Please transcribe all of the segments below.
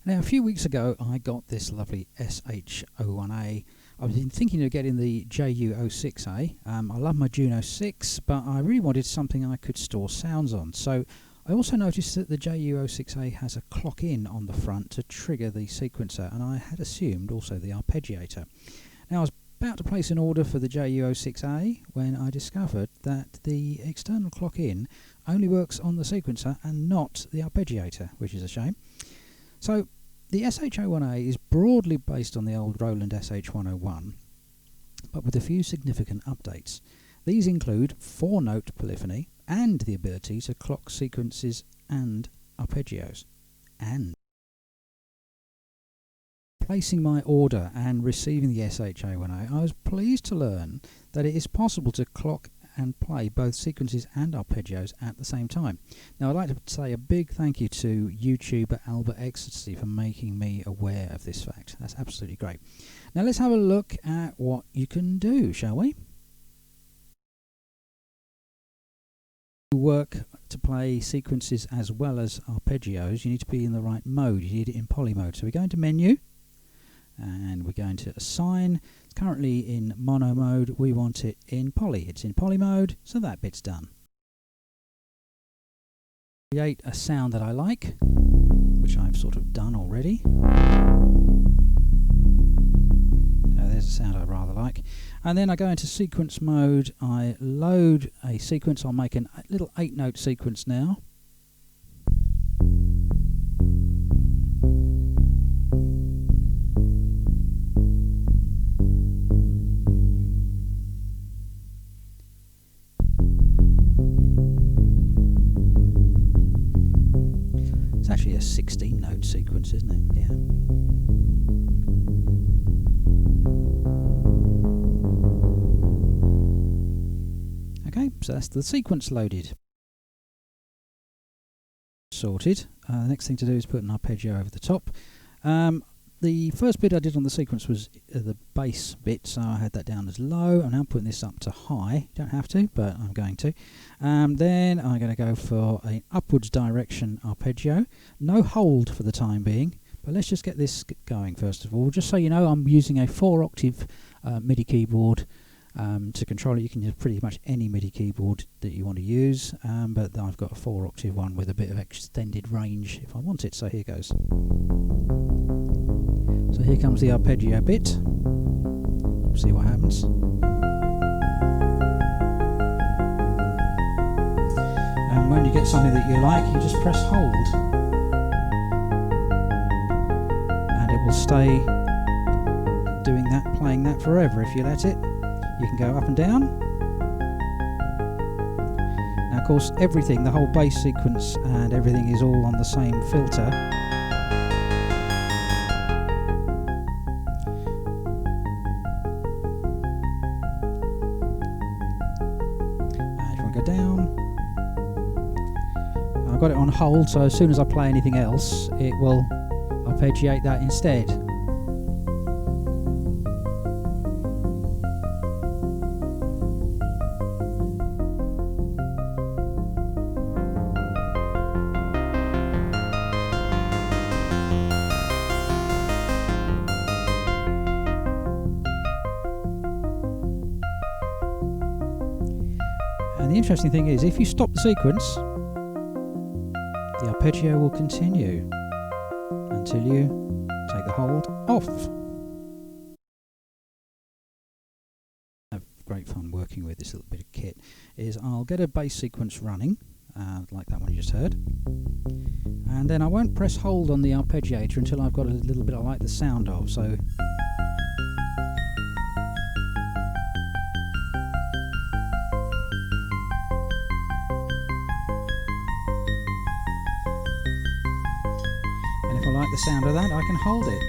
Now, a few weeks ago, I got this lovely SH-01A. I was thinking of getting the JU-06A. I love my Juno 6, but I really wanted something I could store sounds on. So I also noticed that the JU-06A has a clock-in on the front to trigger the sequencer, and I had assumed also the arpeggiator. Now, I was about to place an order for the JU-06A when I discovered that the external clock-in only works on the sequencer and not the arpeggiator, which is a shame. So the SH-01A is broadly based on the old Roland SH-0101, but with a few significant updates. These include 4-note polyphony and the ability to clock sequences and arpeggios. And placing my order and receiving the SH-01A, I was pleased to learn that it is possible to clock and play both sequences and arpeggios at the same time. Now, I'd like to say a big thank you to YouTuber Albert Ecstasy for making me aware of this fact. That's absolutely great. Now let's have a look at what you can do, shall we? To work to play sequences as well as arpeggios, you need to be in the right mode. You need it in poly mode. So we go into menu and we're going to assign. It's currently in mono mode. We want it in poly. It's in poly mode, so that bit's done. Create a sound that I like, which I've sort of done already. There's a sound I rather like. And then I go into sequence mode. I load a sequence. I'll make a little 8-note sequence now. It's actually a 16-note sequence, isn't it? Yeah. Okay, so that's the sequence loaded. Sorted. The next thing to do is put an arpeggio over the top. The first bit I did on the sequence was the bass bit, so I had that down as low. I'm now putting this up to high. You don't have to, but I'm going to. Then I'm going to go for an upwards direction arpeggio. No hold for the time being, but let's just get this going first of all. Just so you know, I'm using a 4-octave MIDI keyboard to control it. You can use pretty much any MIDI keyboard that you want to use, but I've got a 4-octave one with a bit of extended range if I want it, so here goes. So here comes the arpeggio bit. See what happens. And when you get something that you like, you just press hold. And it will stay doing that, playing that forever if you let it. You can go up and down. Now, of course, everything, the whole bass sequence and everything is all on the same filter. Go down. I've got it on hold, so as soon as I play anything else, it will arpeggiate that instead. And the interesting thing is, if you stop the sequence, the arpeggio will continue until you take the hold off. I have great fun working with this little bit of kit. I'll get a bass sequence running, like that one you just heard, and then I won't press hold on the arpeggiator until I've got a little bit I like the sound of. So. If I like the sound of that, I can hold it.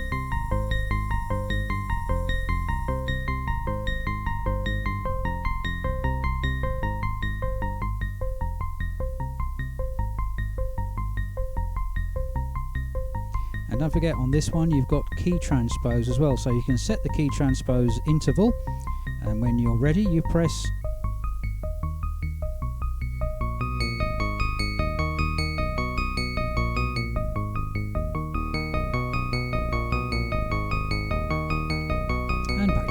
And don't forget, on this one you've got key transpose as well, so you can set the key transpose interval, and when you're ready you press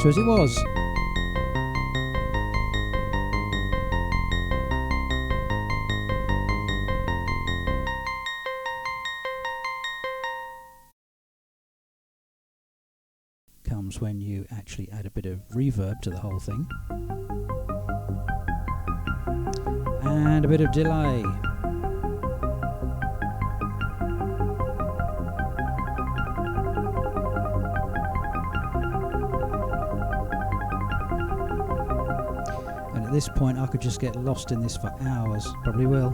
to as it was. Comes when you actually add a bit of reverb to the whole thing and a bit of delay. And at this point I could just get lost in this for hours, probably will.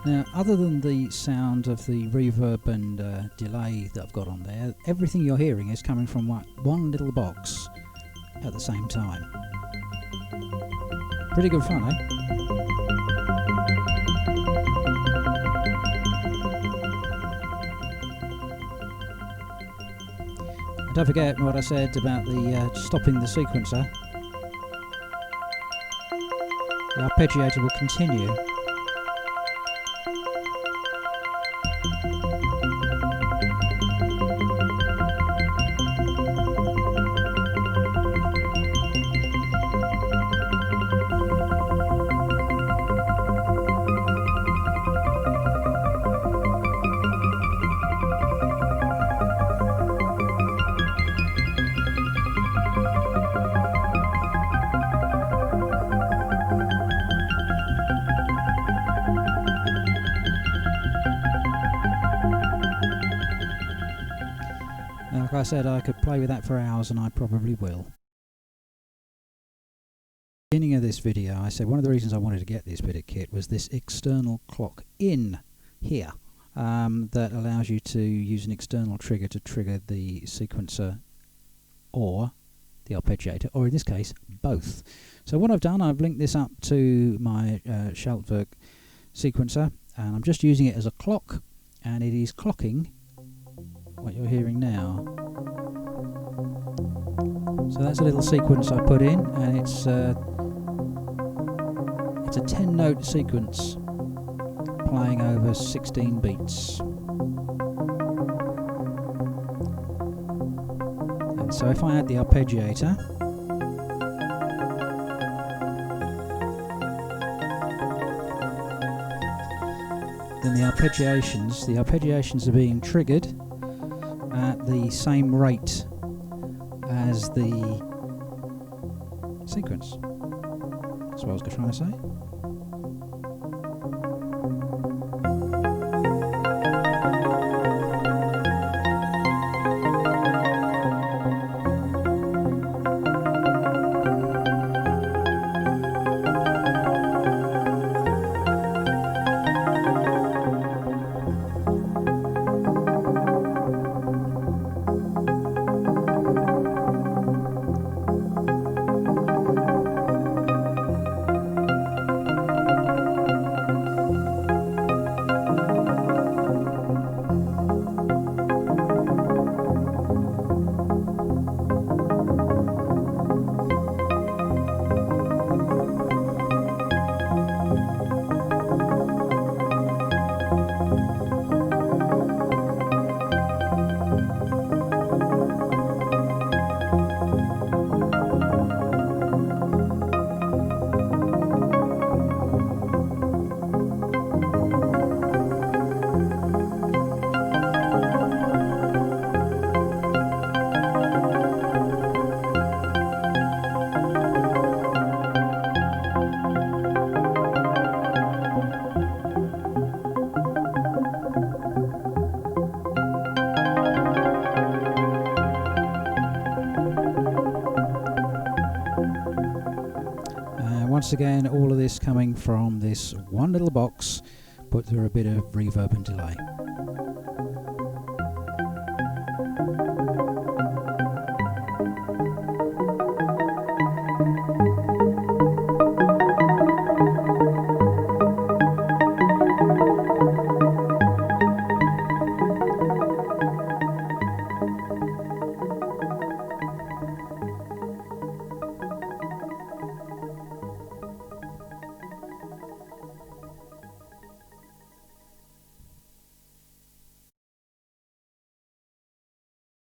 Now, other than the sound of the reverb and delay that I've got on there, everything you're hearing is coming from one little box at the same time. Pretty good fun, eh? And don't forget what I said about the stopping the sequencer. The arpeggiator will continue. Like I said, I could play with that for hours, and I probably will. At the beginning of this video, I said one of the reasons I wanted to get this bit of kit was this external clock in here that allows you to use an external trigger to trigger the sequencer or the arpeggiator, or in this case, both. So what I've done, I've linked this up to my Schaltwerk sequencer, and I'm just using it as a clock, and it is clocking what you're hearing now. So that's a little sequence I put in, and it's a 10-note sequence playing over 16 beats. And so if I add the arpeggiator, then the arpeggiations are being triggered at the same rate as the sequence. That's what I was trying to say. once again, all of this coming from this one little box put through a bit of reverb and delay.